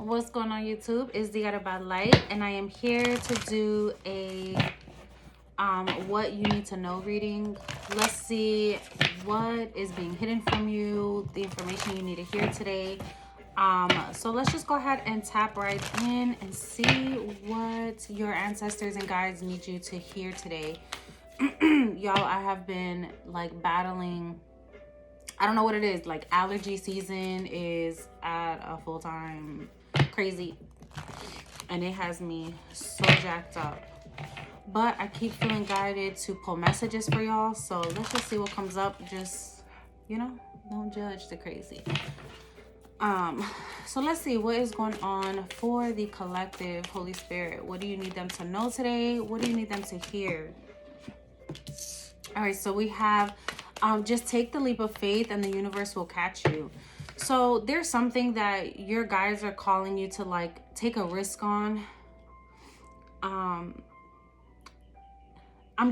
What's going on, YouTube? It's the Got About Light, and I am here to do a what you need to know reading. Let's see what is being hidden from you, the information you need to hear today. So let's just go ahead and tap right in and see what your ancestors and guides need you to hear today. Y'all, I have been like battling, I don't know what it is, like allergy season is at a full-time crazy, and it has me so jacked up, but I keep feeling guided to pull messages for y'all. So let's just see what comes up. Just, don't judge the crazy. So let's see what is going on for the collective. Holy Spirit, what do you need them to know today? What do you need them to hear? All right, so we have just take the leap of faith and the universe will catch you. So there's something that your guides are calling you to like take a risk on. I'm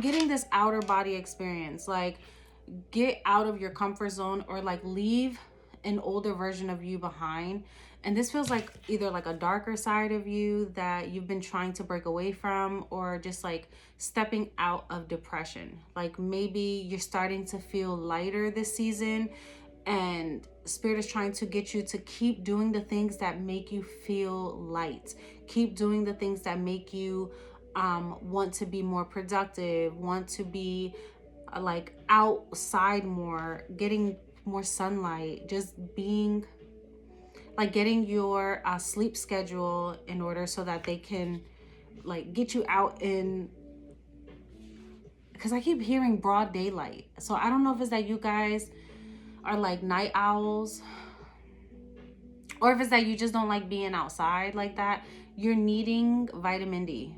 getting this outer body experience, like get out of your comfort zone or like leave an older version of you behind. And this feels like either like a darker side of you that you've been trying to break away from, or just like stepping out of depression. Like maybe you're starting to feel lighter this season, and Spirit is trying to get you to keep doing the things that make you feel light. Keep doing the things that make you want to be more productive, want to be like outside more, getting more sunlight, just being like getting your sleep schedule in order so that they can like get you out in, because I keep hearing broad daylight. So I don't know if it's that you guys are like night owls, or if it's that you just don't like being outside like that. You're needing vitamin D.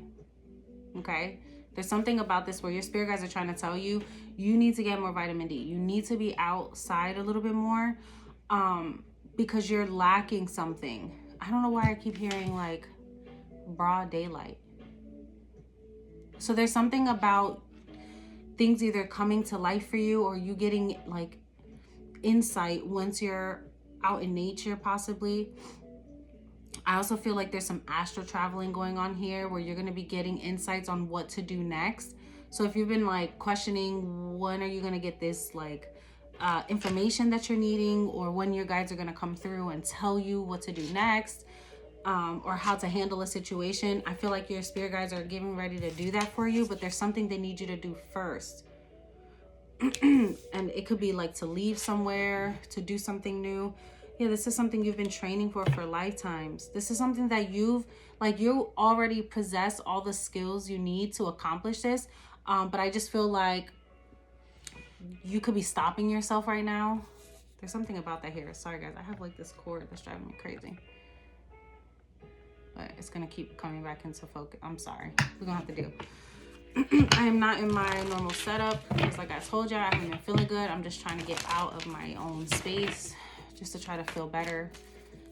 Okay, there's something about this where your spirit guides are trying to tell you you need to get more vitamin D. You need to be outside a little bit more, because you're lacking something. I don't know why I keep hearing like broad daylight. So there's something about things either coming to life for you, or you getting like insight once you're out in nature, possibly. I also feel like there's some astral traveling going on here where you're going to be getting insights on what to do next. So if you've been like questioning when are you going to get this like information that you're needing, or when your guides are going to come through and tell you what to do next, or how to handle a situation, I feel like your spirit guides are getting ready to do that for you, but there's something they need you to do first. And it could be like to leave somewhere, to do something new. Yeah, this is something you've been training for lifetimes. This is something that you already possess all the skills you need to accomplish this. But I just feel like you could be stopping yourself right now. There's something about that here. Sorry guys, I have like this cord that's driving me crazy, but it's gonna keep coming back into focus. I'm sorry, we're gonna have to do. I am not in my normal setup because like I told you, I haven't been feeling good. I'm just trying to get out of my own space just to try to feel better.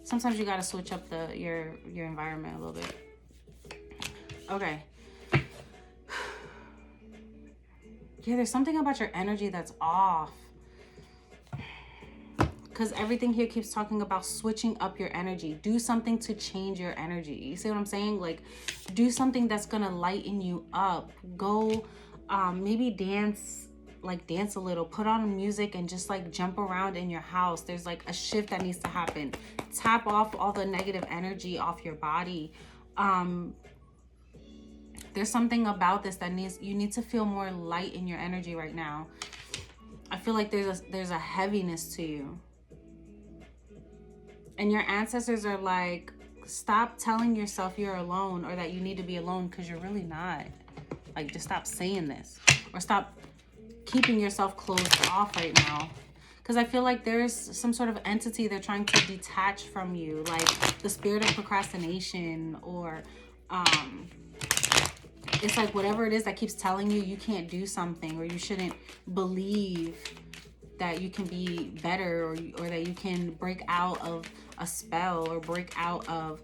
Sometimes you got to switch up your environment a little bit. Okay. Yeah, there's something about your energy that's off, because everything here keeps talking about switching up your energy. Do something to change your energy. You see what I'm saying? Like, do something that's gonna lighten you up. Go maybe dance a little, put on music and just like jump around in your house. There's like a shift that needs to happen. Tap off all the negative energy off your body. There's something about this that you need to feel more light in your energy right now. I feel like there's a heaviness to you. And your ancestors are like, stop telling yourself you're alone or that you need to be alone, because you're really not. Like, just stop saying this, or stop keeping yourself closed off right now. Because I feel like there's some sort of entity they're trying to detach from you, like the spirit of procrastination, or it's like whatever it is that keeps telling you you can't do something, or you shouldn't believe that you can be better, or that you can break out of a spell or break out of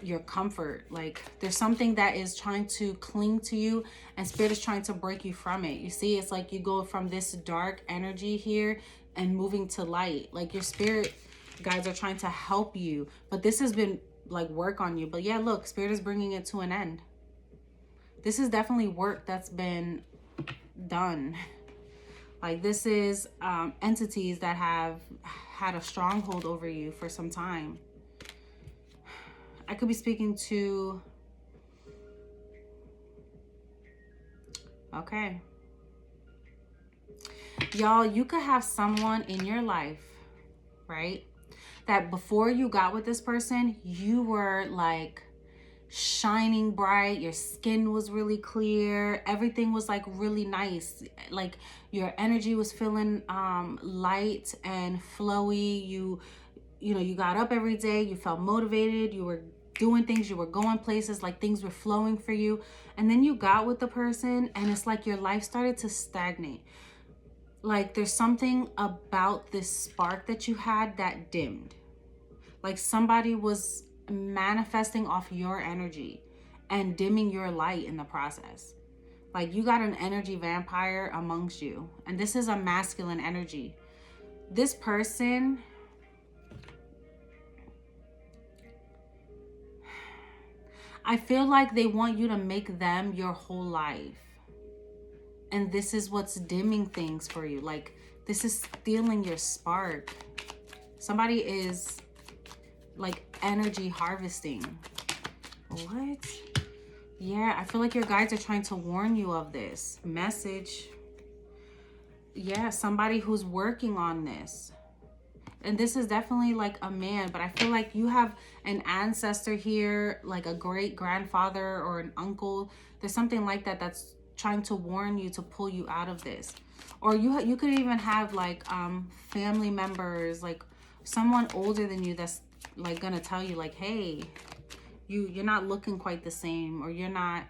your comfort. Like, there's something that is trying to cling to you, and spirit is trying to break you from it. You see, it's like you go from this dark energy here and moving to light. Like, your spirit guides are trying to help you, but this has been like work on you. But yeah, look, Spirit is bringing it to an end. This is definitely work that's been done. Like this is entities that have had a stronghold over you for some time. I could be speaking to... Okay. Y'all, you could have someone in your life, right? That before you got with this person, you were like shining bright, your skin was really clear, everything was like really nice, like your energy was feeling light and flowy. You know, you got up every day, you felt motivated, you were doing things, you were going places, like things were flowing for you. And then you got with the person and it's like your life started to stagnate. Like there's something about this spark that you had that dimmed. Like somebody was manifesting off your energy and dimming your light in the process. Like you got an energy vampire amongst you, and this is a masculine energy. This person, I feel like they want you to make them your whole life, and this is what's dimming things for you. Like this is stealing your spark. Somebody is like energy harvesting. What? Yeah, I feel like your guides are trying to warn you of this message. Yeah, somebody who's working on this. And this is definitely like a man, but I feel like you have an ancestor here, like a great grandfather or an uncle. There's something like that that's trying to warn you to pull you out of this. Or you could even have like family members, like someone older than you that's like gonna tell you like, hey, you're not looking quite the same, or you're not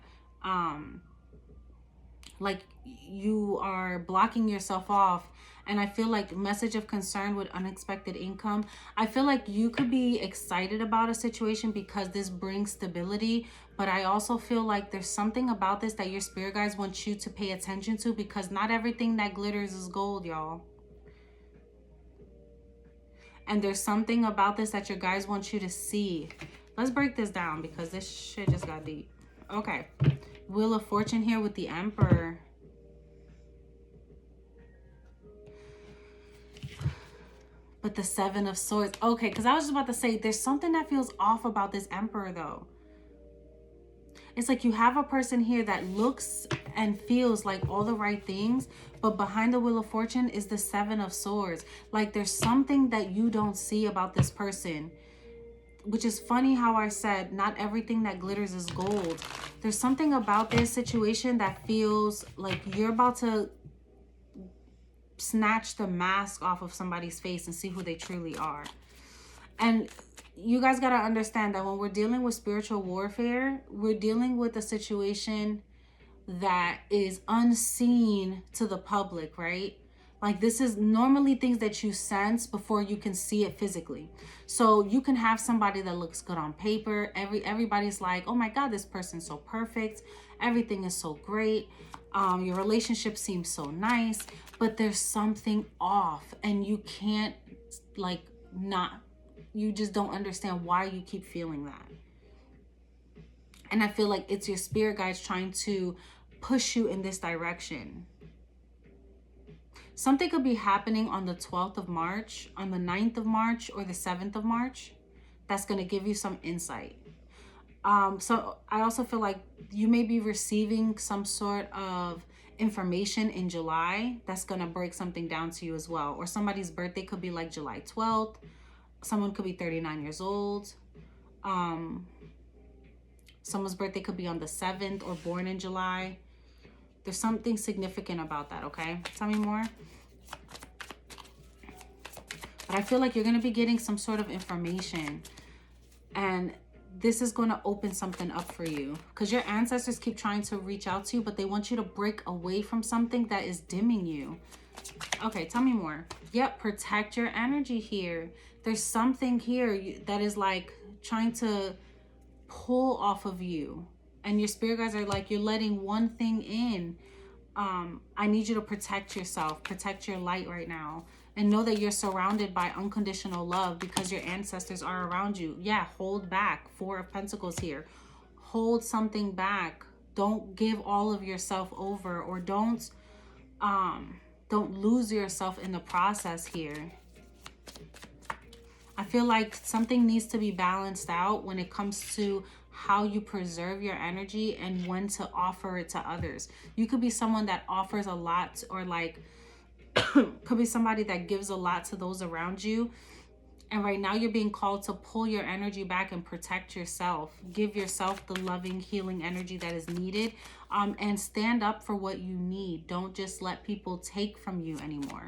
like you are blocking yourself off. And I feel like message of concern with unexpected income. I feel like you could be excited about a situation because this brings stability, but I also feel like there's something about this that your spirit guides want you to pay attention to, because not everything that glitters is gold, y'all. And there's something about this that your guys want you to see. Let's break this down because this shit just got deep. Okay. Wheel of Fortune here with the Emperor. But the Seven of Swords. Okay, because I was just about to say, there's something that feels off about this Emperor, though. It's like you have a person here that looks and feels like all the right things, but behind the Wheel of Fortune is the Seven of Swords. Like there's something that you don't see about this person, which is funny how I said not everything that glitters is gold. There's something about this situation that feels like you're about to snatch the mask off of somebody's face and see who they truly are. And you guys got to understand that when we're dealing with spiritual warfare, we're dealing with a situation that is unseen to the public, right? Like this is normally things that you sense before you can see it physically. So you can have somebody that looks good on paper. Everybody's like, oh my God, this person's so perfect. Everything is so great. Your relationship seems so nice, but there's something off and you can't like not, you just don't understand why you keep feeling that. And I feel like it's your spirit guides trying to push you in this direction. Something could be happening on the 12th of March, on the 9th of March, or the 7th of March. That's going to give you some insight. So I also feel like you may be receiving some sort of information in July that's going to break something down to you as well. Or somebody's birthday could be like July 12th. Someone could be 39 years old. Someone's birthday could be on the 7th or born in July. There's something significant about that, okay? Tell me more. But I feel like you're going to be getting some sort of information. And this is going to open something up for you. Because your ancestors keep trying to reach out to you, but they want you to break away from something that is dimming you. Okay, tell me more. Yep, protect your energy here. There's something here that is like trying to pull off of you. And your spirit guides are like, you're letting one thing in. I need you to protect yourself, protect your light right now. and know that you're surrounded by unconditional love because your ancestors are around you. Yeah, hold back. Four of Pentacles here. Hold something back. Don't give all of yourself over, or don't lose yourself in the process here. I feel like something needs to be balanced out when it comes to how you preserve your energy and when to offer it to others. You could be someone that offers a lot, or like could be somebody that gives a lot to those around you. And right now you're being called to pull your energy back and protect yourself. Give yourself the loving, healing energy that is needed, and stand up for what you need. Don't just let people take from you anymore.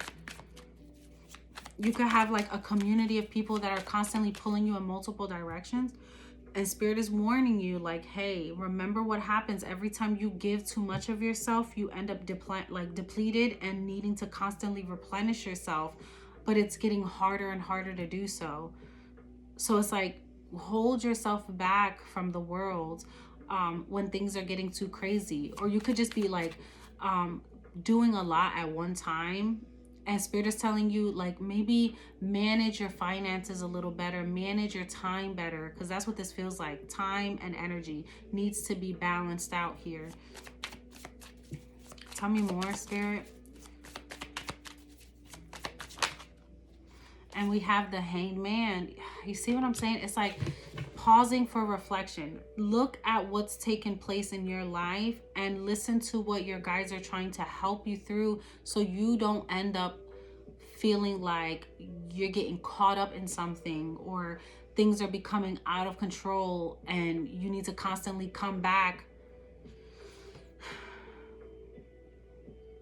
You could have like a community of people that are constantly pulling you in multiple directions. And Spirit is warning you, like, hey, remember what happens every time you give too much of yourself. You end up depleted and needing to constantly replenish yourself. But it's getting harder and harder to do so. So it's like, hold yourself back from the world when things are getting too crazy. Or you could just be like doing a lot at one time. And Spirit is telling you, like, maybe manage your finances a little better, manage your time better, because that's what this feels like. Time and energy needs to be balanced out here. Tell me more, Spirit. And we have the Hanged Man. You see what I'm saying? It's like pausing for reflection. Look at what's taken place in your life and listen to what your guides are trying to help you through, so you don't end up feeling like you're getting caught up in something, or things are becoming out of control and you need to constantly come back.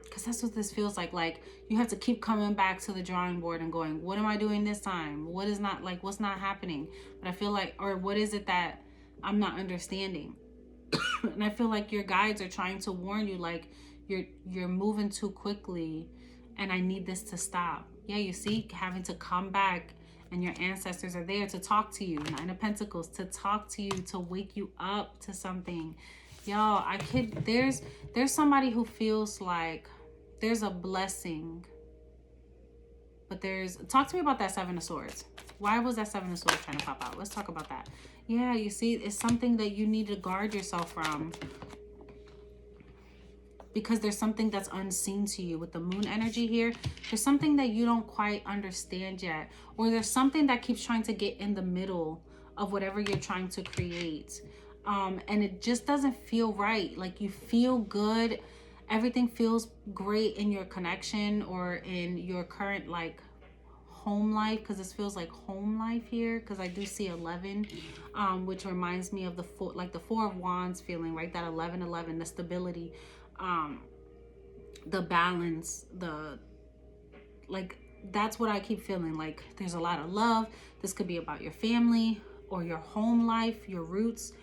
Because that's what this feels like. Like, you have to keep coming back to the drawing board and going, what am I doing this time? What is not, like, what's not happening? But I feel like, or what is it that I'm not understanding? And I feel like your guides are trying to warn you, like, you're moving too quickly and I need this to stop. Yeah, you see, having to come back, and your ancestors are there to talk to you. Nine of Pentacles, to talk to you, to wake you up to something. Y'all, there's somebody who feels like there's a blessing, but talk to me about that Seven of Swords. Why was that Seven of Swords trying to pop out? Let's talk about that. Yeah, you see, it's something that you need to guard yourself from, because there's something that's unseen to you. With the Moon energy here, there's something that you don't quite understand yet, or there's something that keeps trying to get in the middle of whatever you're trying to create. And it just doesn't feel right. Like, you feel good, everything feels great in your connection or in your current like home life, because this feels like home life here, because I do see 11, which reminds me of the Four of Wands feeling, right? That 11, the stability, the balance, that's what I keep feeling. Like, there's a lot of love. This could be about your family or your home life, your roots.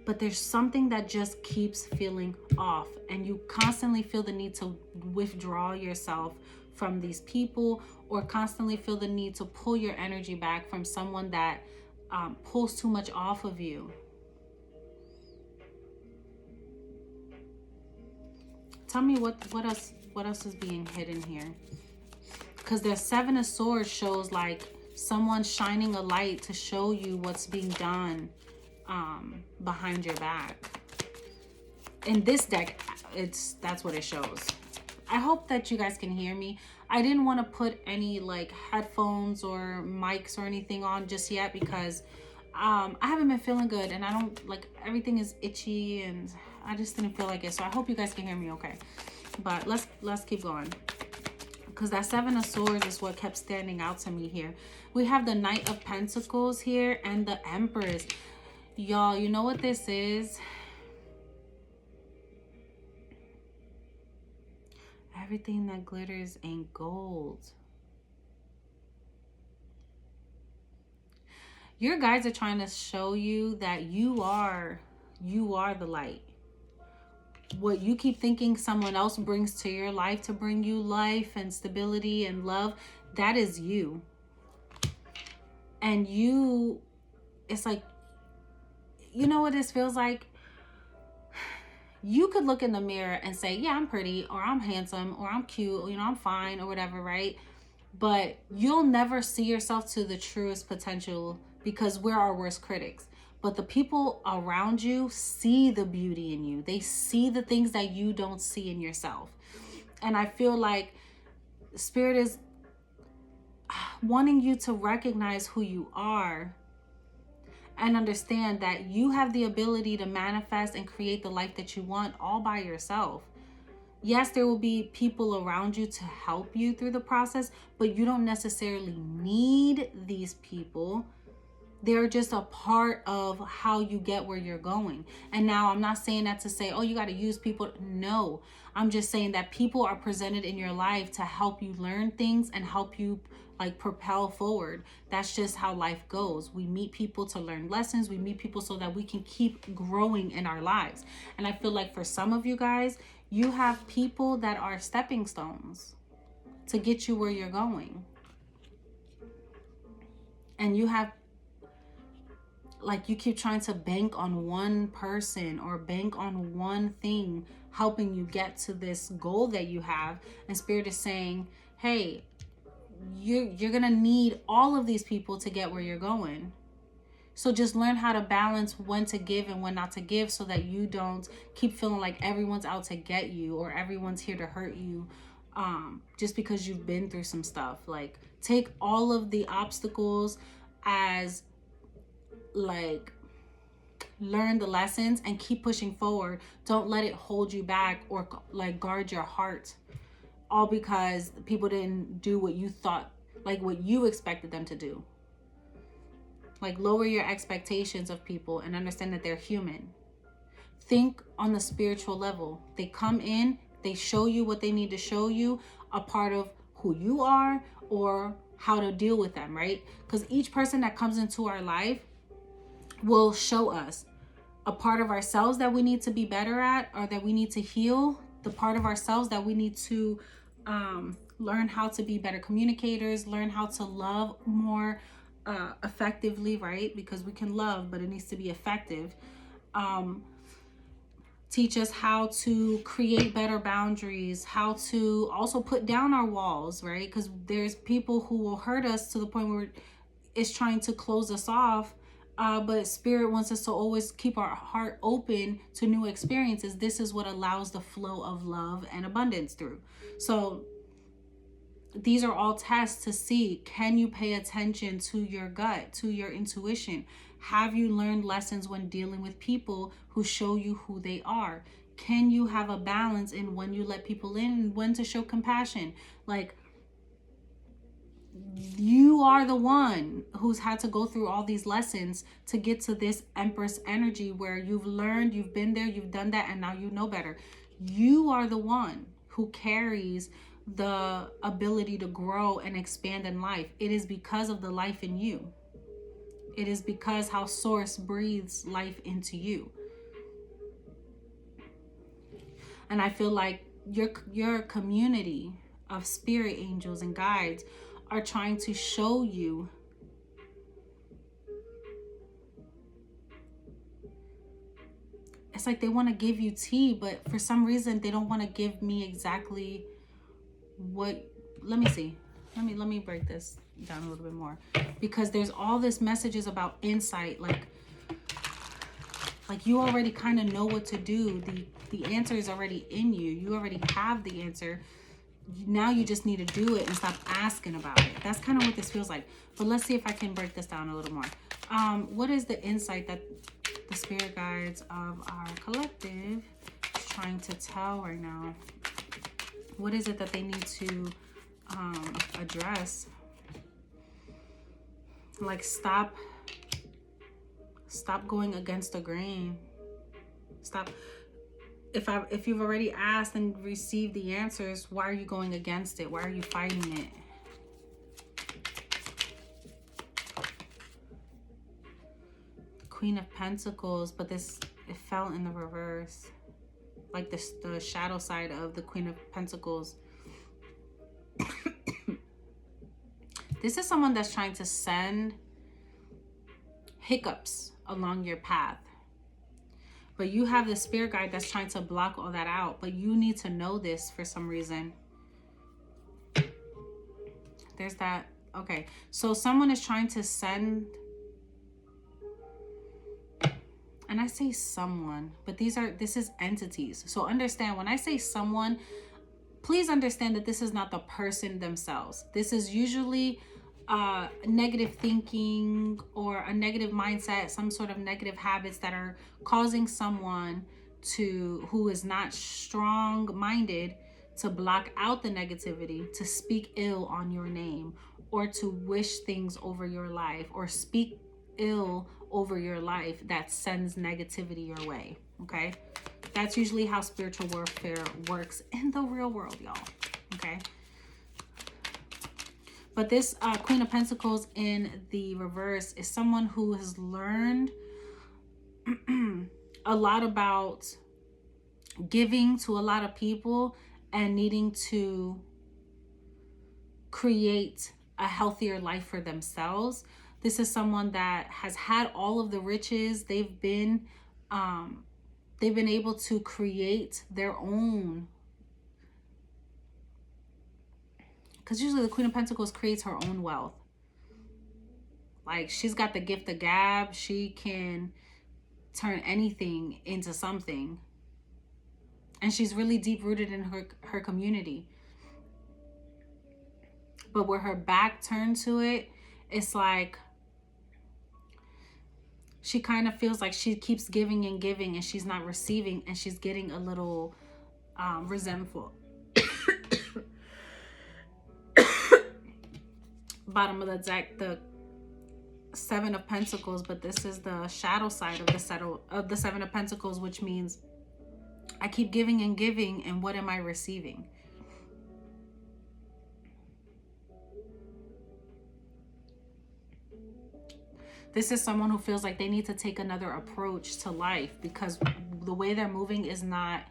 But there's something that just keeps feeling off, and you constantly feel the need to withdraw yourself from these people, or constantly feel the need to pull your energy back from someone that pulls too much off of you. Tell me what else is being hidden here, because the Seven of Swords shows like someone shining a light to show you what's being done behind your back. In this deck, that's what it shows. I hope that you guys can hear me. I didn't want to put any like headphones or mics or anything on just yet, because I haven't been feeling good, and I don't like, everything is itchy, and I just didn't feel like it. So I hope you guys can hear me okay. But let's keep going, because that Seven of Swords is what kept standing out to me here. We have the Knight of Pentacles here and the Empress. Y'all, you know what this is? Everything that glitters ain't gold. Your guides are trying to show you that you are the light. What you keep thinking someone else brings to your life to bring you life and stability and love, that is you. And it's like, you know what this feels like? You could look in the mirror and say, yeah, I'm pretty, or I'm handsome, or I'm cute, or, I'm fine, or whatever, right? but you'll never see yourself to the truest potential because we're our worst critics. But the people around you see the beauty in you. They see the things that you don't see in yourself. And I feel like Spirit is wanting you to recognize who you are and understand that you have the ability to manifest and create the life that you want all by yourself. Yes, there will be people around you to help you through the process, but you don't necessarily need these people. They're just a part of how you get where you're going. And now I'm not saying that to say, oh, you got to use people. No, I'm just saying that people are presented in your life to help you learn things and help you like propel forward. That's just how life goes. We meet people to learn lessons. We meet people so that we can keep growing in our lives. And I feel like for some of you guys, you have people that are stepping stones to get you where you're going. And you have, like, you keep trying to bank on one person or bank on one thing helping you get to this goal that you have. And Spirit is saying, hey, you're gonna need all of these people to get where you're going. So just learn how to balance when to give and when not to give, so that you don't keep feeling like everyone's out to get you or everyone's here to hurt you, just because you've been through some stuff. Like, take all of the obstacles as like, learn the lessons and keep pushing forward. Don't let it hold you back or like guard your heart, all because people didn't do what you thought, like what you expected them to do. Like, lower your expectations of people and understand that they're human. Think on the spiritual level. They come in, they show you what they need to show you, a part of who you are or how to deal with them, right? Because each person that comes into our life will show us a part of ourselves that we need to be better at, or that we need to heal, the part of ourselves that we need to learn how to be better communicators, learn how to love more effectively, right? Because we can love, but it needs to be effective. Teach us how to create better boundaries, how to also put down our walls, right? Because there's people who will hurt us to the point where it's trying to close us off. But Spirit wants us to always keep our heart open to new experiences. This is what allows the flow of love and abundance through. So these are all tests to see, can you pay attention to your gut, to your intuition? Have you learned lessons when dealing with people who show you who they are? Can you have a balance in when you let people in and when to show compassion? Like, you are the one who's had to go through all these lessons to get to this Empress energy where you've learned, you've been there, you've done that, and now you know better. You are the one who carries the ability to grow and expand in life. It is because of the life in you. It is because how Source breathes life into you. And I feel like your community of spirit angels and guides are trying to show you it's like they want to give you tea, but for some reason they don't want to give me exactly what. Let me see. Let me break this down a little bit more, because there's all this messages about insight, like you already kind of know what to do. The answer is already in you. You already have the answer. Now you just need to do it and stop asking about it. That's kind of what this feels like. But let's see if I can break this down a little more. What is the insight that the spirit guides of our collective is trying to tell right now? What is it that they need to address? Like, stop going against the grain. Stop. If you've already asked and received the answers, why are you going against it? Why are you fighting it? Queen of Pentacles, but it fell in the reverse. Like the shadow side of the Queen of Pentacles. This is someone that's trying to send hiccups along your path. But you have the spirit guide that's trying to block all that out. But you need to know this for some reason. There's that. Okay. So someone is trying to send, and I say someone, but this is entities. So understand, when I say someone, please understand that this is not the person themselves. This is usually negative thinking or a negative mindset, some sort of negative habits that are causing someone who is not strong-minded to block out the negativity, to speak ill on your name, or to wish things over your life, or speak ill over your life that sends negativity your way. Okay, that's usually how spiritual warfare works in the real world, y'all. Okay, but this Queen of Pentacles in the reverse is someone who has learned a lot about giving to a lot of people and needing to create a healthier life for themselves. This is someone that has had all of the riches. They've been able to create their own, because usually the Queen of Pentacles creates her own wealth. Like, she's got the gift of gab. She can turn anything into something. And she's really deep rooted in her community. But with her back turned to it, it's like she kind of feels like she keeps giving and giving and she's not receiving, and she's getting a little resentful. Bottom of the deck, the Seven of Pentacles, but this is the shadow side of the Seven of Pentacles, which means I keep giving and giving, and what am I receiving? This is someone who feels like they need to take another approach to life, because the way they're moving is not,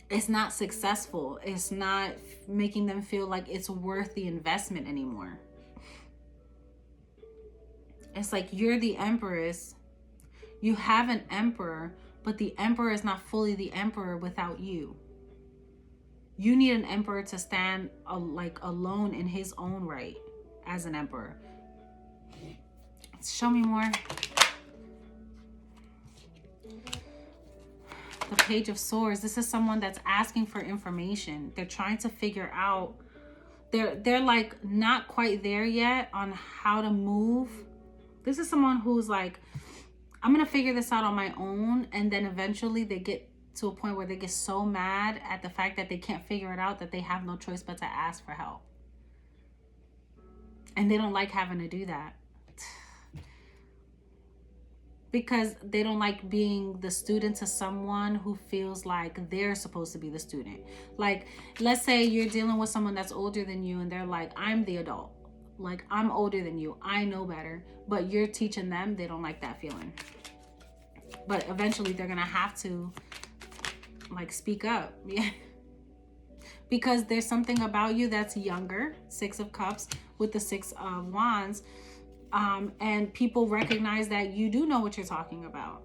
it's not successful. It's not making them feel like it's worth the investment anymore. It's like you're the Empress. You have an emperor, but the emperor is not fully the emperor without you. You need an emperor to stand like alone in his own right as an emperor. Show me more. The Page of Swords. This is someone that's asking for information. They're trying to figure out. They're like not quite there yet on how to move. This is someone who's like, I'm going to figure this out on my own. And then eventually they get to a point where they get so mad at the fact that they can't figure it out that they have no choice but to ask for help. And they don't like having to do that, because they don't like being the student to someone who feels like they're supposed to be the student. Like, let's say you're dealing with someone that's older than you and they're like, I'm the adult. Like, I'm older than you. I know better. But you're teaching them. They don't like that feeling. But eventually they're going to have to, like, speak up. Yeah. Because there's something about you that's younger. Six of Cups with the Six of Wands. And people recognize that you do know what you're talking about.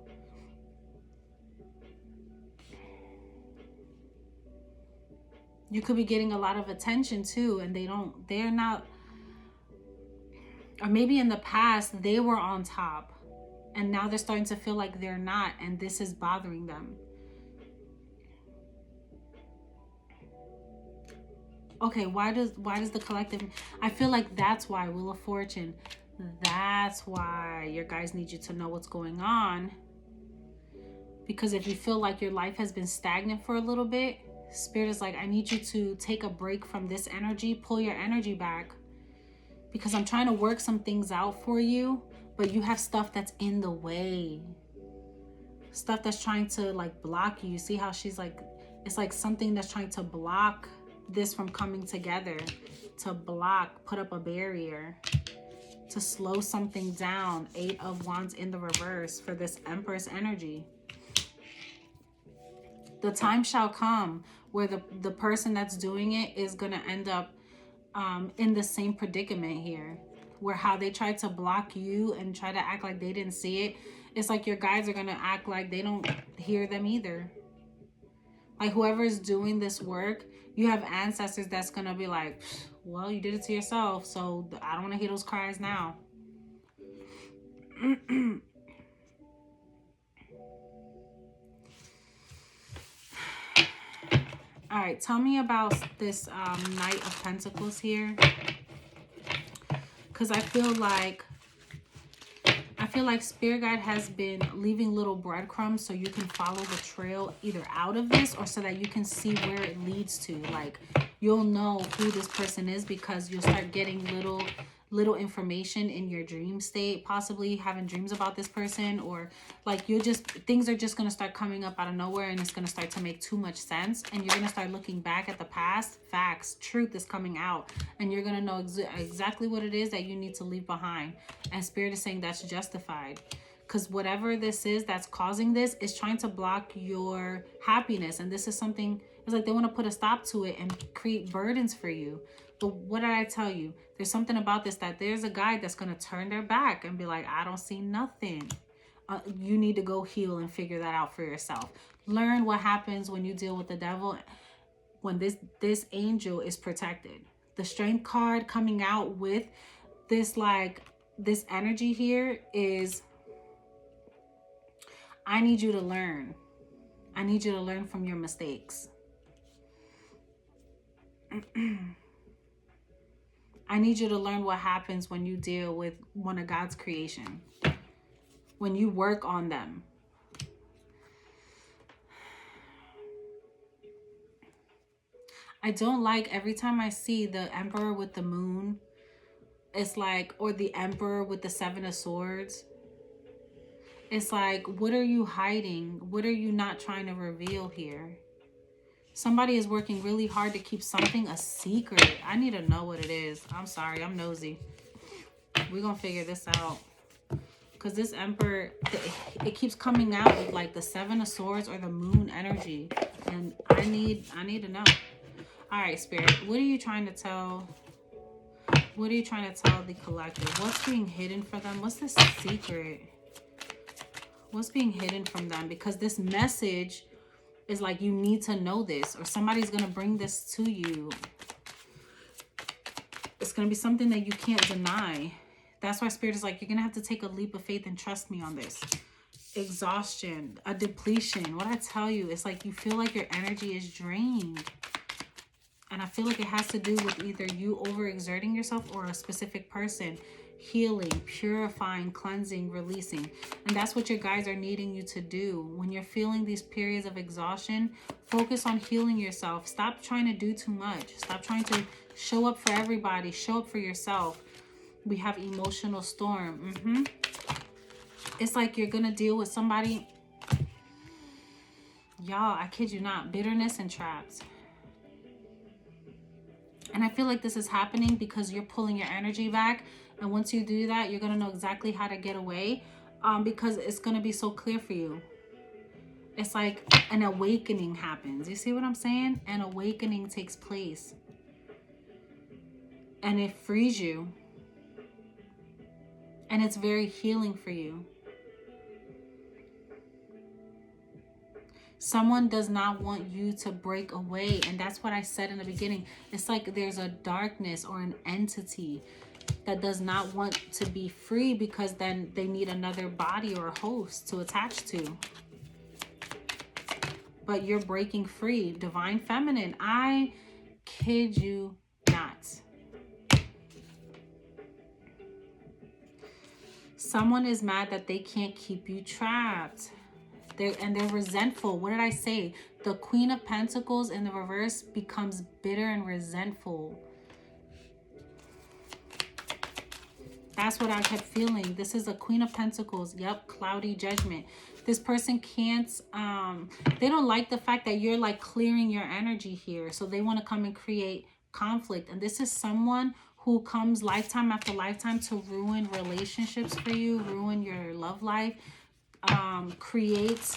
You could be getting a lot of attention too, and they're not, or maybe in the past they were on top and now they're starting to feel like they're not, and this is bothering them. Okay, why does the collective, I feel like that's why, Wheel of Fortune, that's why your guys need you to know what's going on. Because if you feel like your life has been stagnant for a little bit, Spirit is like, I need you to take a break from this energy, pull your energy back, because I'm trying to work some things out for you, but you have stuff that's in the way, stuff that's trying to like block you. See how she's like, it's like something that's trying to block this from coming together, to block, put up a barrier, to slow something down. Eight of Wands in the reverse for this Empress energy. The time shall come where the person that's doing it is going to end up in the same predicament here, where how they tried to block you and try to act like they didn't see it. It's like your guides are going to act like they don't hear them either. Like whoever's doing this work, You have ancestors that's going to be like, well, you did it to yourself, so I don't want to hear those cries now. All right, tell me about this Knight of Pentacles here. Because I feel like Spirit Guide has been leaving little breadcrumbs so you can follow the trail either out of this or so that you can see where it leads to. Like, you'll know who this person is because you'll start getting little information in your dream state, possibly having dreams about this person, or like things are just going to start coming up out of nowhere and it's going to start to make too much sense, and you're going to start looking back at the past. Facts, truth is coming out, and you're going to know exactly what it is that you need to leave behind. And Spirit is saying that's justified, because whatever this is that's causing this is trying to block your happiness. And this is something, it's like they want to put a stop to it and create burdens for you. But what did I tell you? There's something about this, that there's a guy that's going to turn their back and be like, I don't see nothing. You need to go heal and figure that out for yourself. Learn what happens when you deal with the devil, when this angel is protected. The Strength card coming out with this, like, this energy here is, I need you to learn. I need you to learn from your mistakes. I need you to learn what happens when you deal with one of God's creation. When you work on them. I don't like every time I see the Emperor with the moon. It's like, or the Emperor with the Seven of Swords. It's like, what are you hiding? What are you not trying to reveal here? Somebody is working really hard to keep something a secret. I need to know what it is. I'm sorry, I'm nosy. We're going to figure this out. Because this Emperor, it keeps coming out with like the Seven of Swords or the moon energy. And I need to know. All right, Spirit, what are you trying to tell? What are you trying to tell the collective? What's being hidden for them? What's the secret? What's being hidden from them? Because this message is like, you need to know this, or somebody's going to bring this to you. It's going to be something that you can't deny. That's why Spirit is like, you're going to have to take a leap of faith and trust me on this. Exhaustion, a depletion. What I tell you, it's like you feel like your energy is drained. And I feel like it has to do with either you overexerting yourself or a specific person. Healing, purifying, cleansing, releasing. And that's what your guides are needing you to do. When you're feeling these periods of exhaustion, focus on healing yourself. Stop trying to do too much. Stop trying to show up for everybody. Show up for yourself. We have emotional storm. It's like you're going to deal with somebody. Y'all, I kid you not. Bitterness and traps. And I feel like this is happening because you're pulling your energy back. And once you do that, you're going to know exactly how to get away, because it's going to be so clear for you. It's like an awakening happens. You see what I'm saying? An awakening takes place. And it frees you. And it's very healing for you. Someone does not want you to break away. And that's what I said in the beginning. It's like there's a darkness or an entity that does not want to be free, because then they need another body or a host to attach to. But you're breaking free. Divine Feminine. I kid you not. Someone is mad that they can't keep you trapped. They're resentful. What did I say? The Queen of Pentacles in the reverse becomes bitter and resentful. That's what I kept feeling. This is a Queen of Pentacles. Yep, cloudy judgment. This person can't, they don't like the fact that you're like clearing your energy here. So they want to come and create conflict. And this is someone who comes lifetime after lifetime to ruin relationships for you, ruin your love life, create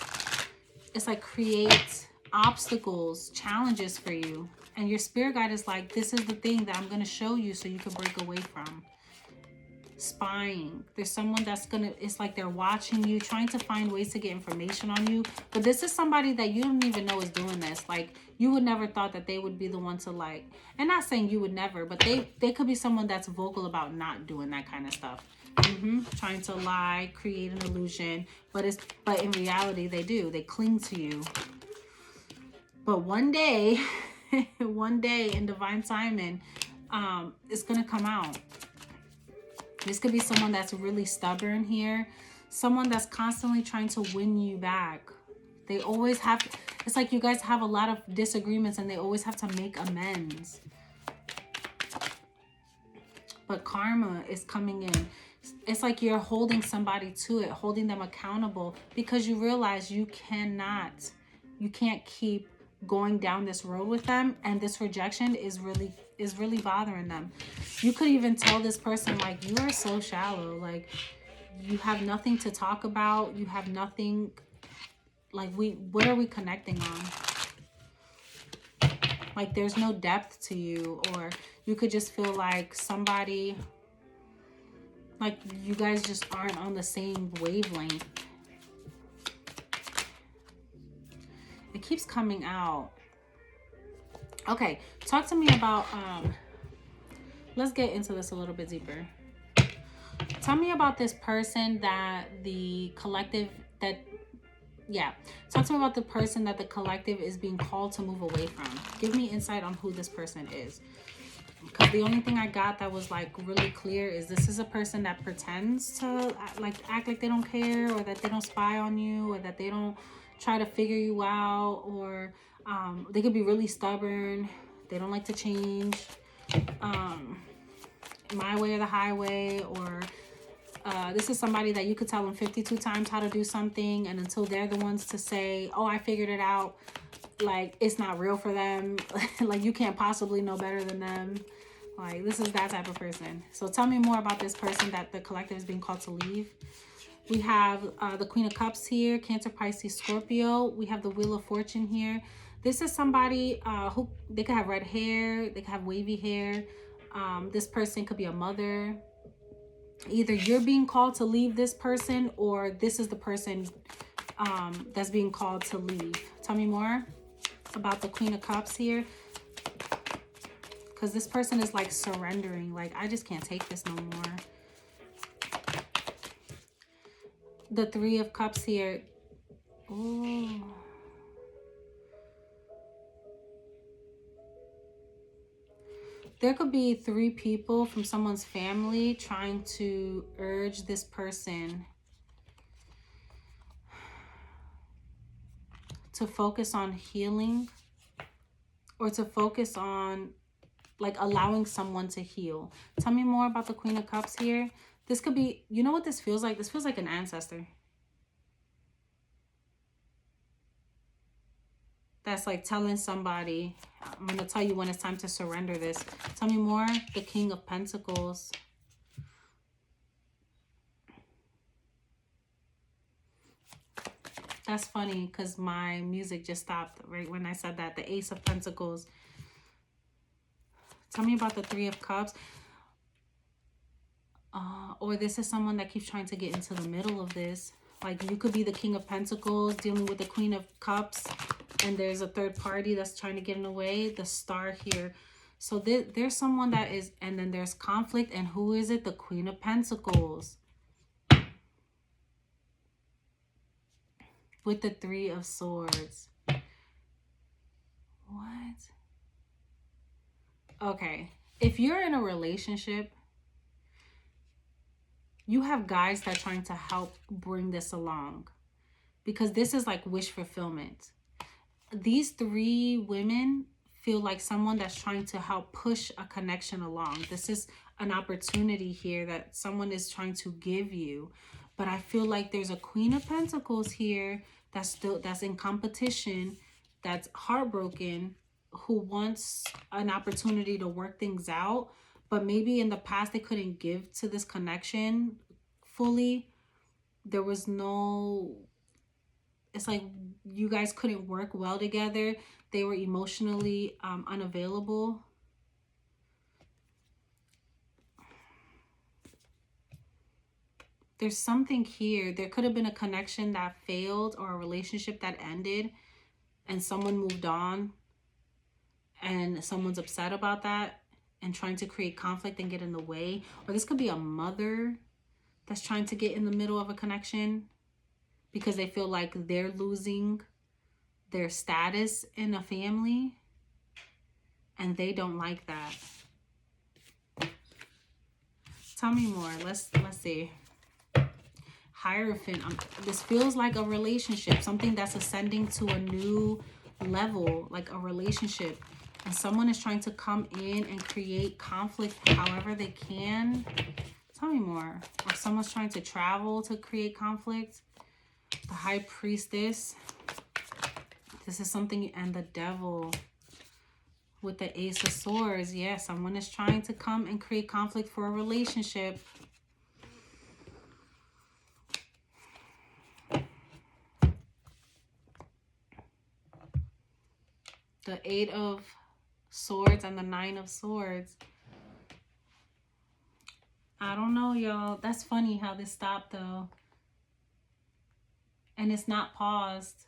obstacles, challenges for you. And your spirit guide is like, this is the thing that I'm going to show you so you can break away from. spying. There's someone that's gonna, it's like they're watching you, trying to find ways to get information on you. But this is somebody that you don't even know is doing this. Like, you would never thought that they would be the one to, like, and not saying you would never, but they could be someone that's vocal about not doing that kind of stuff. Trying to lie, create an illusion, but in reality they do. They cling to you. But one day, one day in divine timing, it's gonna come out. This could be someone that's really stubborn here. Someone that's constantly trying to win you back. They always have, it's like you guys have a lot of disagreements and they always have to make amends. But karma is coming in. It's like you're holding somebody to it, holding them accountable, because you realize you can't keep going down this road with them, and this rejection is really bothering them. You could even tell this person, like, you are so shallow, like you have nothing to talk about, you have nothing, like, what are we connecting on? Like, there's no depth to you. Or you could just feel like somebody, like you guys just aren't on the same wavelength. It keeps coming out. Okay, talk to me about, let's get into this a little bit deeper. Tell me about this person that the collective, talk to me about the person that the collective is being called to move away from. Give me insight on who this person is. Because the only thing I got that was like really clear is this is a person that pretends to like act like they don't care, or that they don't spy on you, or that they don't try to figure you out, or they could be really stubborn. They don't like to change. My way or the highway. Or this is somebody that you could tell them 52 times how to do something, and until they're the ones to say, oh, I figured it out, like, it's not real for them. Like, you can't possibly know better than them. Like, this is that type of person. So tell me more about this person that the collective is being called to leave. We have the Queen of Cups here, Cancer, Pisces, Scorpio. We have the Wheel of Fortune here. This is somebody who, they could have red hair, they could have wavy hair. This person could be a mother. Either you're being called to leave this person, or this is the person that's being called to leave. Tell me more about the Queen of Cups here. Because this person is like surrendering. Like, I just can't take this no more. The Three of Cups here. Oh. There could be 3 people from someone's family trying to urge this person to focus on healing, or to focus on like allowing someone to heal. Tell me more about the Queen of Cups here. This could be, you know what this feels like? This feels like an ancestor. That's like telling somebody, I'm going to tell you when it's time to surrender this. Tell me more. The King of Pentacles. That's funny because my music just stopped right when I said that. The Ace of Pentacles. Tell me about the Three of Cups. Or this is someone that keeps trying to get into the middle of this. Like, you could be the King of Pentacles dealing with the Queen of Cups, and there's a third party that's trying to get in the way. The Star here. So there's someone that is, and then there's conflict. And who is it? The Queen of Pentacles. With the Three of Swords. What? Okay. If you're in a relationship, you have guys that are trying to help bring this along, because this is like wish fulfillment. These 3 women feel like someone that's trying to help push a connection along. This is an opportunity here that someone is trying to give you. But I feel like there's a Queen of Pentacles here that's in competition, that's heartbroken, who wants an opportunity to work things out. But maybe in the past they couldn't give to this connection fully. There was no, it's like you guys couldn't work well together. They were emotionally unavailable. there's something here. There could have been a connection that failed or a relationship that ended and someone moved on and someone's upset about that and trying to create conflict and get in the way. Or this could be a mother that's trying to get in the middle of a connection because they feel like they're losing their status in a family and they don't like that. Tell me more. Let's see. Hierophant. This feels like a relationship, something that's ascending to a new level, like a relationship. And someone is trying to come in and create conflict however they can. Tell me more. Or someone's trying to travel to create conflict. The High Priestess. This is something, and the Devil with the Ace of Swords. Yeah, someone is trying to come and create conflict for a relationship. The Eight of Swords and the Nine of Swords. I don't know, y'all. That's funny how this stopped, though. And it's not paused.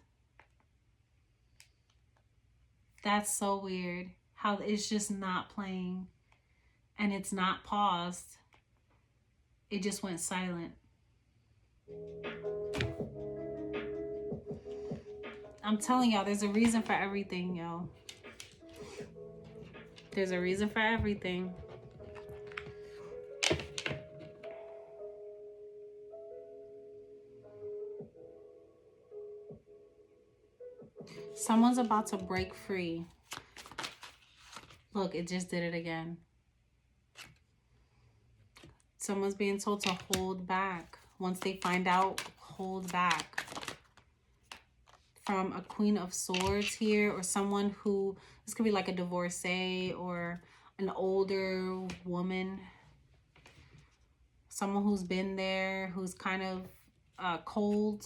That's so weird. How it's just not playing. And it's not paused. It just went silent. I'm telling y'all, there's a reason for everything, yo. There's a reason for everything. Someone's about to break free. Look, it just did it again. Someone's being told to hold back. Once they find out, hold back. From a Queen of Swords here, or someone who, this could be like a divorcee or an older woman. Someone who's been there, who's kind of cold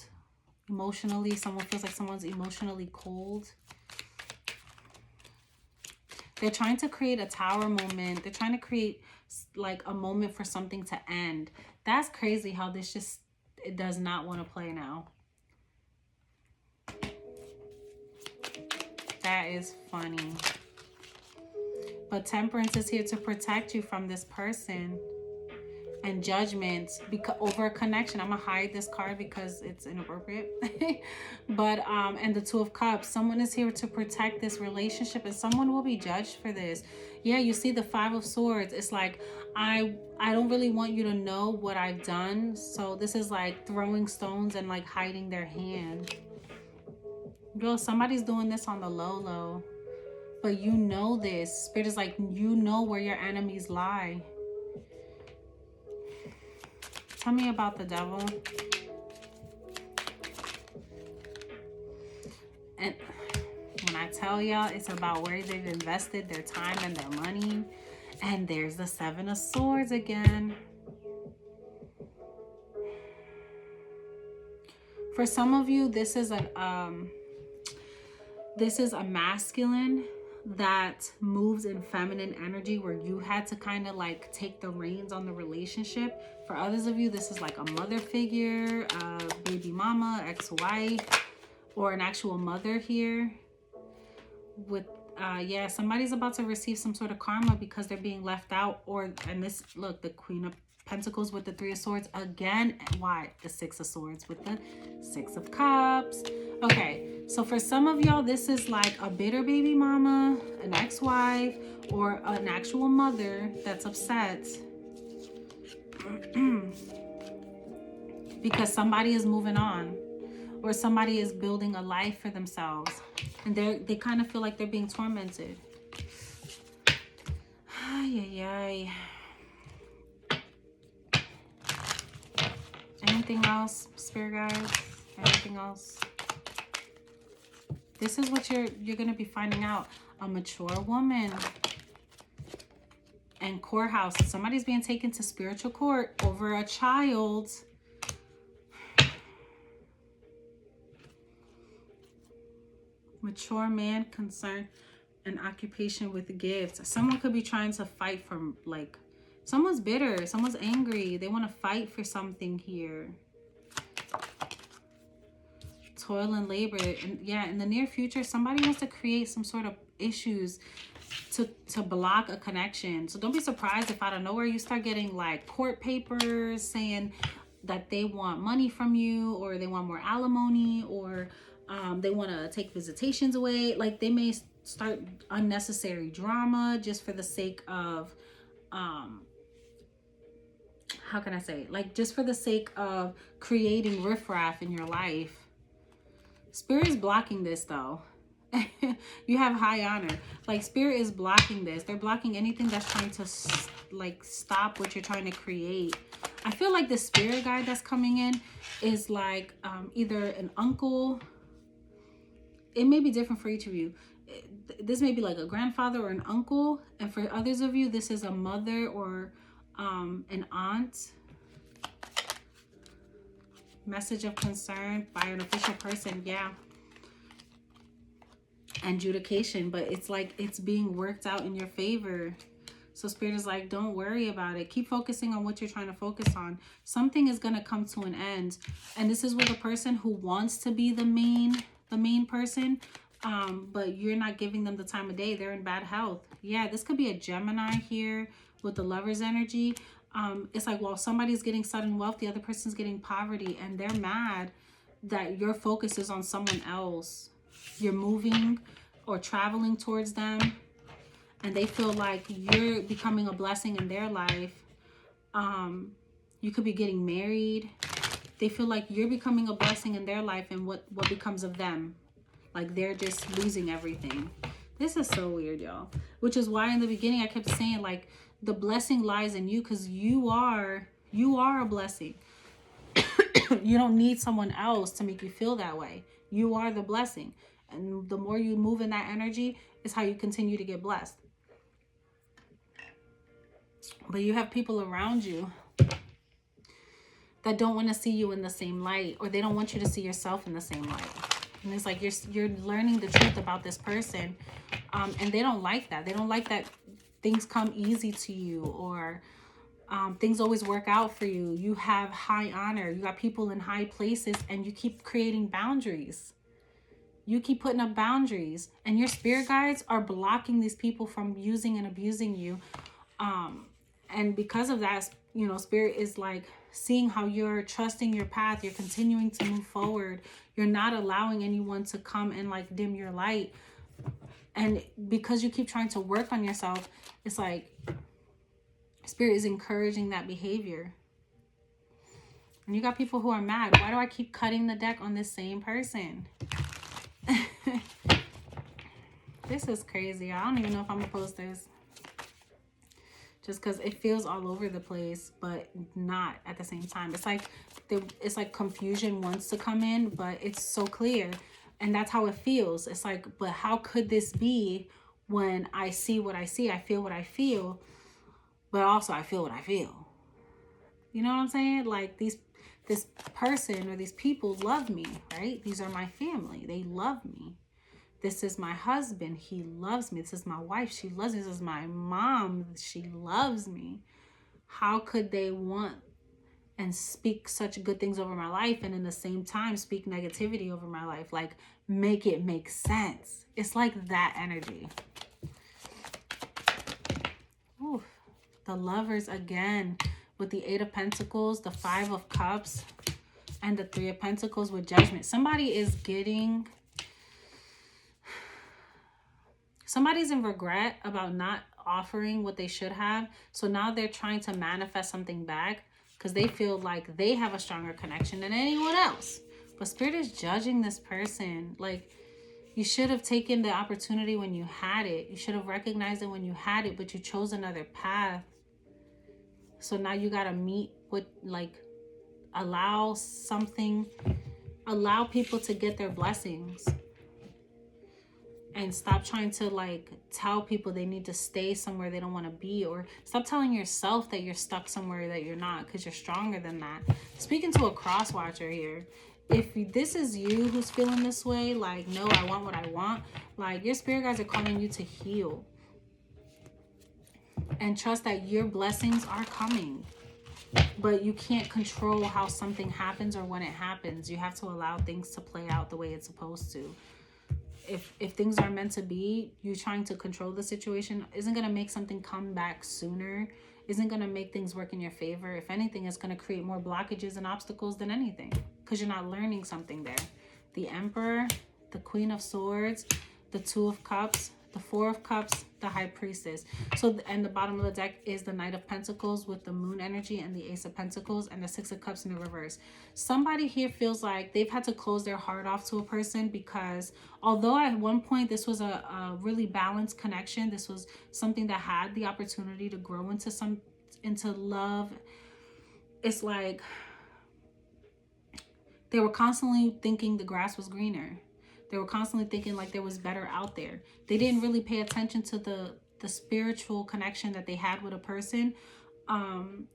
emotionally. Someone feels like someone's emotionally cold. They're trying to create a tower moment. They're trying to create like a moment for something to end. That's crazy how this just, it does not want to play now. That is funny. But Temperance is here to protect you from this person. And Judgment because over a connection. I'm gonna hide this card because it's inappropriate. But and the Two of Cups. Someone is here to protect this relationship, and someone will be judged for this. Yeah, you see the Five of Swords. It's like I don't really want you to know what I've done. So this is like throwing stones and like hiding their hand. Yo, somebody's doing this on the low. But you know this. Spirit is like, you know where your enemies lie. Tell me about the Devil. And when I tell y'all, it's about where they've invested their time and their money. And there's the Seven of Swords again. For some of you, this is a masculine that moves in feminine energy, where you had to kind of like take the reins on the relationship. For others of you, this is like a mother figure, a baby mama, ex-wife, or an actual mother here. With yeah, somebody's about to receive some sort of karma because they're being left out. Or, and this, look, the Queen of Pentacles with the Three of Swords again. Why the Six of Swords with the Six of Cups. Okay, so for some of y'all, this is like a bitter baby mama, an ex-wife, or an actual mother that's upset because somebody is moving on, or somebody is building a life for themselves, and they kind of feel like they're being tormented. Ay, ay, ay. Anything else, Spirit guides? Anything else? This is what you're going to be finding out. A mature woman. And courthouse. Somebody's being taken to spiritual court over a child. Mature man, concern, and occupation with gifts. Someone could be trying to fight for like Someone's bitter. Someone's angry. They want to fight for something here. Toil and labor. And yeah, in the near future, somebody wants to create some sort of issues to block a connection. So don't be surprised if out of nowhere you start getting like court papers saying that they want money from you, or they want more alimony, or they want to take visitations away. Like they may start unnecessary drama just for the sake of how can I say, like just for the sake of creating riffraff in your life. Spirit is blocking this though. You have high honor. Like Spirit is blocking this. They're blocking anything that's trying to like stop what you're trying to create. I feel like the spirit guide that's coming in is like either an uncle. It may be different for each of you. This may be like a grandfather or an uncle, and for others of you this is a mother or an aunt. Message of concern by an official person. Yeah. Adjudication, but it's like it's being worked out in your favor. So Spirit is like, don't worry about it. Keep focusing on what you're trying to focus on. Something is going to come to an end. And this is with a person who wants to be the main person, but you're not giving them the time of day. They're in bad health. Yeah, this could be a Gemini here with the Lover's energy. It's like, while somebody's getting sudden wealth, the other person's getting poverty, and they're mad that your focus is on someone else. You're moving or traveling towards them, and they feel like you're becoming a blessing in their life. You could be getting married. They feel like you're becoming a blessing in their life, and what becomes of them. Like they're just losing everything. This is so weird, y'all. Which is why in the beginning I kept saying like the blessing lies in you, because you are a blessing. You don't need someone else to make you feel that way. You are the blessing. And the more you move in that energy is how you continue to get blessed. But you have people around you that don't want to see you in the same light, or they don't want you to see yourself in the same light. And it's like you're learning the truth about this person, and they don't like that. They don't like that things come easy to you, or things always work out for you. You have high honor. You got people in high places, and you keep creating boundaries. You keep putting up boundaries, and your spirit guides are blocking these people from using and abusing you. And because of that, you know, Spirit is like seeing how you're trusting your path. You're continuing to move forward. You're not allowing anyone to come and like dim your light. And because you keep trying to work on yourself, it's like Spirit is encouraging that behavior. And you got people who are mad. Why do I keep cutting the deck on this same person? This is crazy. I don't even know if I'm gonna post this, just because it feels all over the place, but not at the same time. It's like confusion wants to come in, but it's so clear, and that's how it feels. It's like, but how could this be when I see what I see? I feel what I feel, but also I feel what I feel. You know what I'm saying? Like this person or these people love me, right? These are my family. They love me. This is my husband. He loves me. This is my wife. She loves me. This is my mom. She loves me. How could they want and speak such good things over my life, and in the same time speak negativity over my life? Like, make it make sense. It's like that energy. Ooh, the Lovers again with the 8 of Pentacles, the 5 of Cups, and the 3 of Pentacles with Judgment. Somebody's in regret about not offering what they should have. So now they're trying to manifest something back because they feel like they have a stronger connection than anyone else. But Spirit is judging this person. Like, you should have taken the opportunity when you had it. You should have recognized it when you had it, but you chose another path. So now you got to meet with, like, allow people to get their blessings. And stop trying to, like, tell people they need to stay somewhere they don't want to be. Or stop telling yourself that you're stuck somewhere that you're not, because you're stronger than that. Speaking to a cross watcher here. If this is you who's feeling this way, like, no, I want what I want. Like, your spirit guides are calling you to heal. And trust that your blessings are coming. But you can't control how something happens or when it happens. You have to allow things to play out the way it's supposed to. If things are meant to be, you trying to control the situation isn't going to make something come back sooner, isn't going to make things work in your favor. If anything, it's going to create more blockages and obstacles than anything, because you're not learning something there. The Emperor, the Queen of Swords, the Two of Cups, the Four of Cups, the High Priestess. So, and the bottom of the deck is the Knight of Pentacles with the Moon energy and the Ace of Pentacles and the Six of Cups in the reverse. Somebody here feels like they've had to close their heart off to a person, because although at one point this was a really balanced connection, this was something that had the opportunity to grow into love, it's like they were constantly thinking the grass was greener. They were constantly thinking like there was better out there. They didn't really pay attention to the spiritual connection that they had with a person. And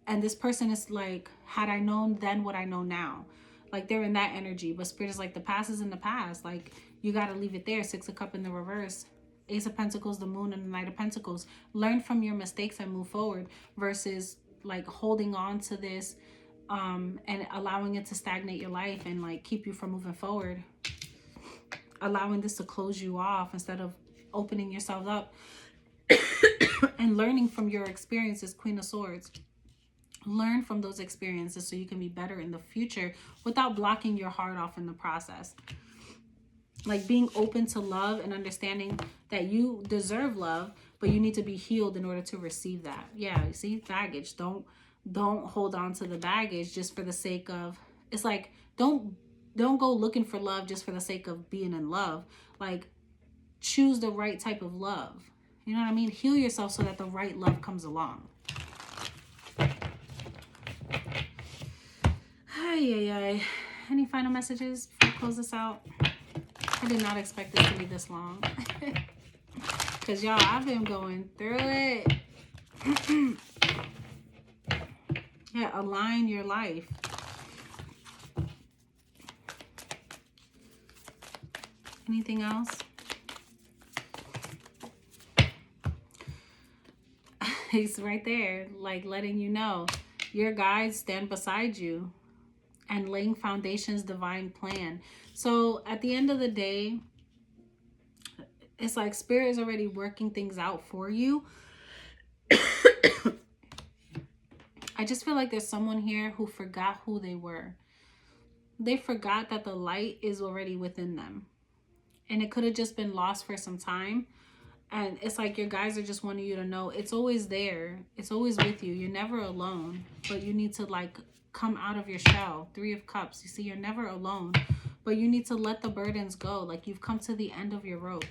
this person is like, had I known then what I know now. Like they're in that energy. But Spirit is like, the past is in the past. Like you got to leave it there. Six of Cups in the reverse. Ace of Pentacles, the Moon, and the Knight of Pentacles. Learn from your mistakes and move forward, versus like holding on to this and allowing it to stagnate your life and like keep you from moving forward. Allowing this to close you off instead of opening yourself up and learning from your experiences. Queen of Swords. Learn from those experiences so you can be better in the future without blocking your heart off in the process. Like being open to love and understanding that you deserve love, but you need to be healed in order to receive that. Yeah, you see, baggage. Don't hold on to the baggage just for the sake of, it's like, don't go looking for love just for the sake of being in love. Like choose the right type of love. You know what I mean? Heal yourself so that the right love comes along. Ay. Any final messages before I close this out? I did not expect this to be this long. Because y'all, I've been going through it. Yeah, align your life. Anything else? It's right there, like letting you know your guides stand beside you and laying foundations, divine plan. So at the end of the day, it's like Spirit is already working things out for you. I just feel like there's someone here who forgot who they were. They forgot that the light is already within them. And it could have just been lost for some time. And it's like your guys are just wanting you to know it's always there. It's always with you. You're never alone. But you need to like come out of your shell. Three of Cups. You see, you're never alone. But you need to let the burdens go. Like you've come to the end of your rope.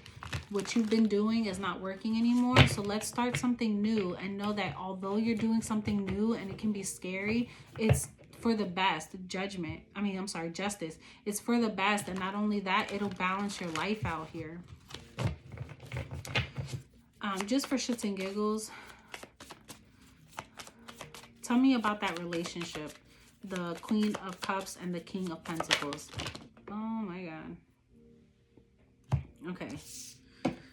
What you've been doing is not working anymore. So let's start something new and know that although you're doing something new and it can be scary, it's for the best. Justice. It's for the best. And not only that, it'll balance your life out here. Just for shits and giggles, tell me about that relationship. The Queen of Cups and the King of Pentacles. Oh my God. Okay.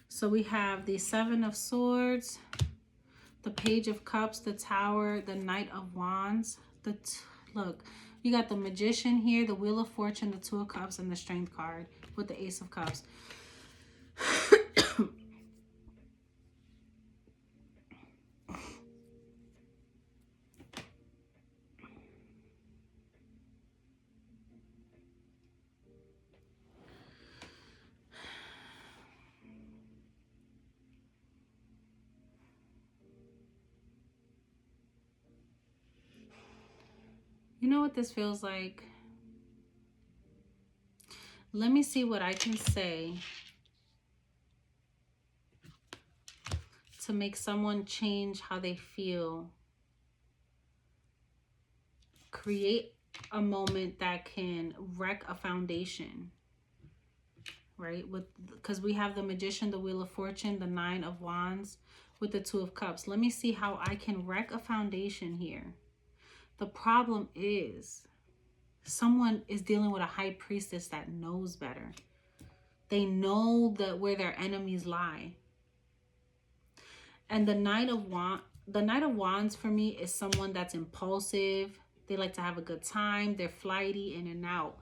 So we have the Seven of Swords, the Page of Cups, the Tower, the Knight of Wands. Look, you got the Magician here, the Wheel of Fortune, the Two of Cups, and the Strength card with the Ace of Cups. You know what this feels like? Let me see what I can say to make someone change how they feel. Create a moment that can wreck a foundation, right? Because we have the Magician, the Wheel of Fortune, the Nine of Wands with the Two of Cups. Let me see how I can wreck a foundation here. The problem is someone is dealing with a High Priestess that knows better. They know that where their enemies lie. And the Knight of Wands for me is someone that's impulsive. They like to have a good time. They're flighty in and out.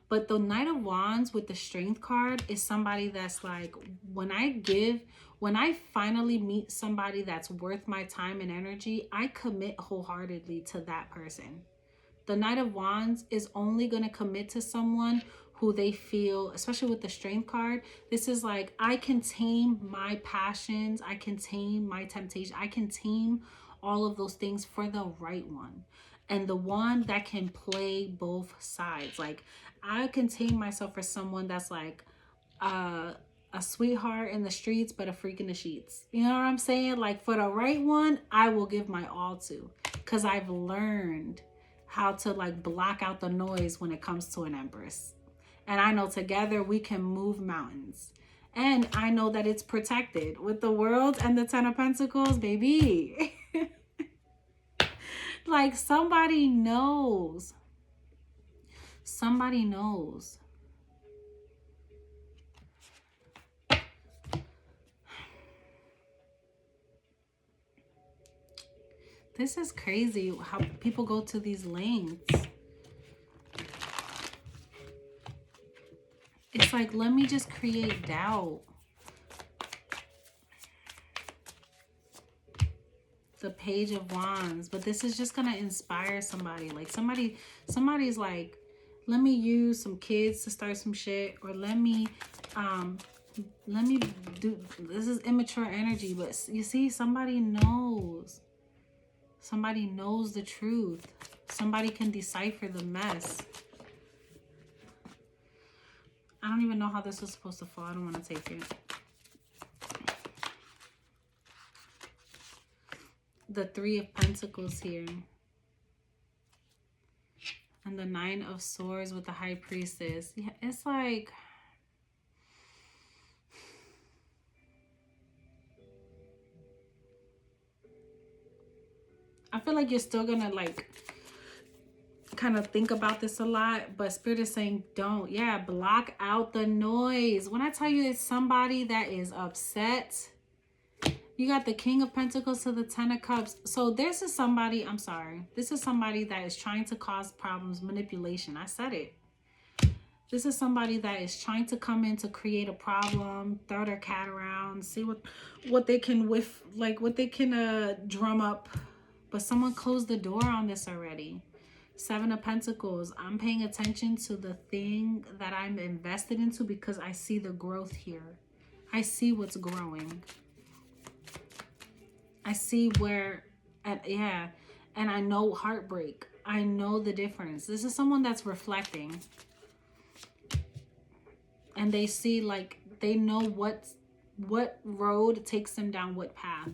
But the Knight of Wands with the Strength card is somebody that's like, when I finally meet somebody that's worth my time and energy, I commit wholeheartedly to that person. The Knight of Wands is only going to commit to someone who they feel, especially with the Strength card, this is like, I can tame my passions, I can tame my temptation, I can tame all of those things for the right one. And the one that can play both sides. Like, I can tame myself for someone that's like a sweetheart in the streets, but a freak in the sheets. You know what I'm saying? Like, for the right one, I will give my all to. Because I've learned how to like block out the noise when it comes to an Empress. And I know together we can move mountains. And I know that it's protected with the World and the Ten of Pentacles, baby. Like, somebody knows. Somebody knows. This is crazy how people go to these lengths. It's like, let me just create doubt. The Page of Wands. But this is just going to inspire somebody. Like, somebody's like, let me use some kids to start some shit. Or let me do, this is immature energy. But you see, somebody knows. Somebody knows the truth. Somebody can decipher the mess. I don't even know how this was supposed to fall. I don't want to take it. The Three of Pentacles here. And the Nine of Swords with the High Priestess. Yeah, it's like, I feel like you're still gonna like kind of think about this a lot, but Spirit is saying don't. Yeah, block out the noise. When I tell you it's somebody that is upset, you got the King of Pentacles to the Ten of Cups. So this is somebody, I'm sorry, this is somebody that is trying to cause problems, manipulation. I said it. This is somebody that is trying to come in to create a problem, throw their cat around, see what they can whiff, like what they can drum up. But someone closed the door on this already. Seven of Pentacles. I'm paying attention to the thing that I'm invested into because I see the growth here. I see what's growing. I see where, and yeah, and I know heartbreak. I know the difference. This is someone that's reflecting. And they see, like, they know what road takes them down what path.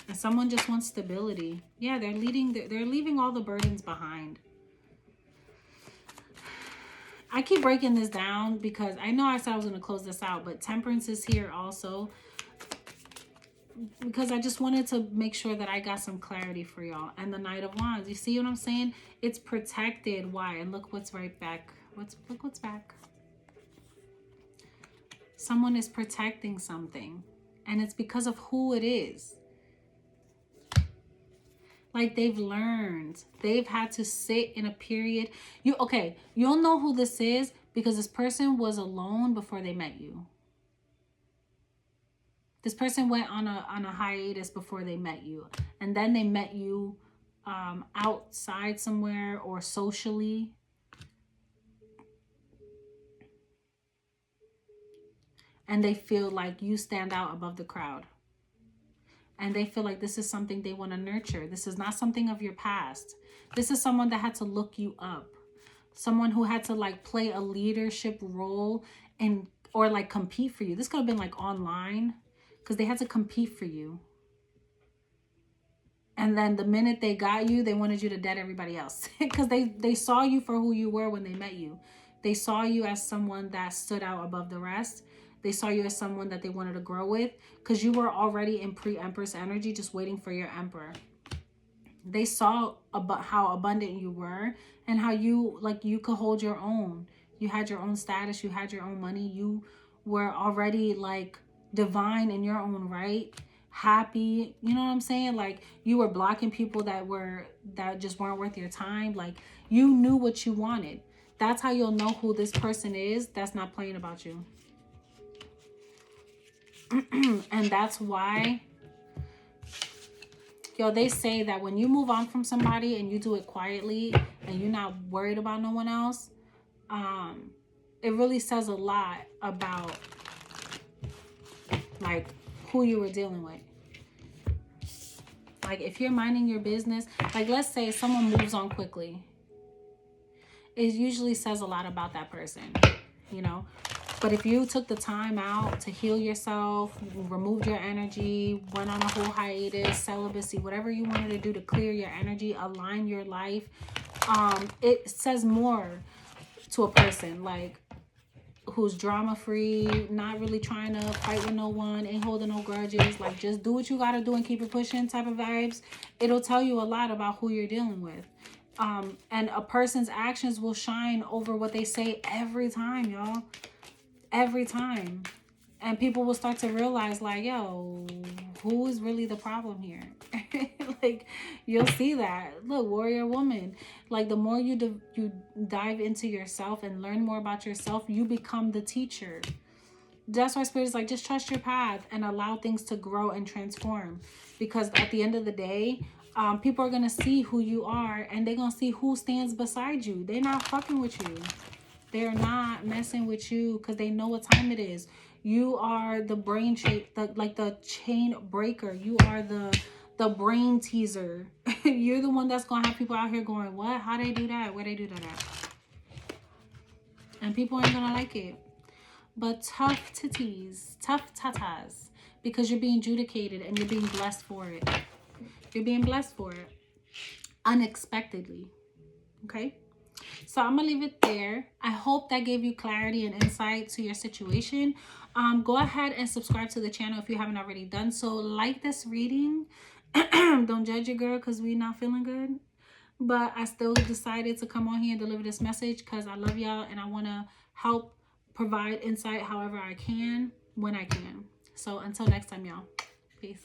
And someone just wants stability. Yeah, they're leaving all the burdens behind. I keep breaking this down because I know I said I was going to close this out, but Temperance is here also. Because I just wanted to make sure that I got some clarity for y'all. And the Knight of Wands. You see what I'm saying? It's protected. Why? And look what's right back. Look what's back. Someone is protecting something. And it's because of who it is. Like, they've learned. They've had to sit in a period. You'll know who this is because this person was alone before they met you. This person went on a hiatus before they met you. And then they met you outside somewhere or socially. And they feel like you stand out above the crowd. And they feel like this is something they want to nurture. This is not something of your past. This is someone that had to look you up. Someone who had to like play a leadership role and or like compete for you. This could have been like online because they had to compete for you. And then the minute they got you, they wanted you to dead everybody else. Because they saw you for who you were when they met you. They saw you as someone that stood out above the rest. They saw you as someone that they wanted to grow with because you were already in pre-Empress energy just waiting for your Emperor. They saw about how abundant you were and how you could hold your own. You had your own status. You had your own money. You were already like divine in your own right, happy, you know what I'm saying? Like you were blocking people that just weren't worth your time. Like you knew what you wanted. That's how you'll know who this person is that's not playing about you. And that's why, yo, they say that when you move on from somebody and you do it quietly and you're not worried about no one else, it really says a lot about like who you were dealing with. Like if you're minding your business, like let's say someone moves on quickly, it usually says a lot about that person, you know. But if you took the time out to heal yourself, removed your energy, went on a whole hiatus, celibacy, whatever you wanted to do to clear your energy, align your life, it says more to a person like who's drama free, not really trying to fight with no one, ain't holding no grudges, like just do what you gotta do and keep it pushing type of vibes. It'll tell you a lot about who you're dealing with. And a person's actions will shine over what they say every time, y'all. Every time. And people will start to realize like, yo, who is really the problem here? Like you'll see that. Look, warrior woman, like the more you dive into yourself and learn more about yourself, you become the teacher. That's why Spirit is like, just trust your path and allow things to grow and transform, because at the end of the day, people are gonna see who you are and they're gonna see who stands beside you. They're not fucking with you. They're not messing with you because they know what time it is. You are the brain shape, the chain breaker. You are the brain teaser. You're the one that's gonna have people out here going, what? How they do that? Where they do that? And people ain't gonna like it. But tough titties, tough tatas, because you're being judicated and you're being blessed for it. You're being blessed for it unexpectedly. Okay. So I'm gonna leave it there. I hope that gave you clarity and insight to your situation. Go ahead and subscribe to the channel if you haven't already done so. Like this reading. Don't judge your girl because we're not feeling good. But I still decided to come on here and deliver this message because I love y'all and I want to help provide insight however I can, when I can. So until next time, y'all. Peace.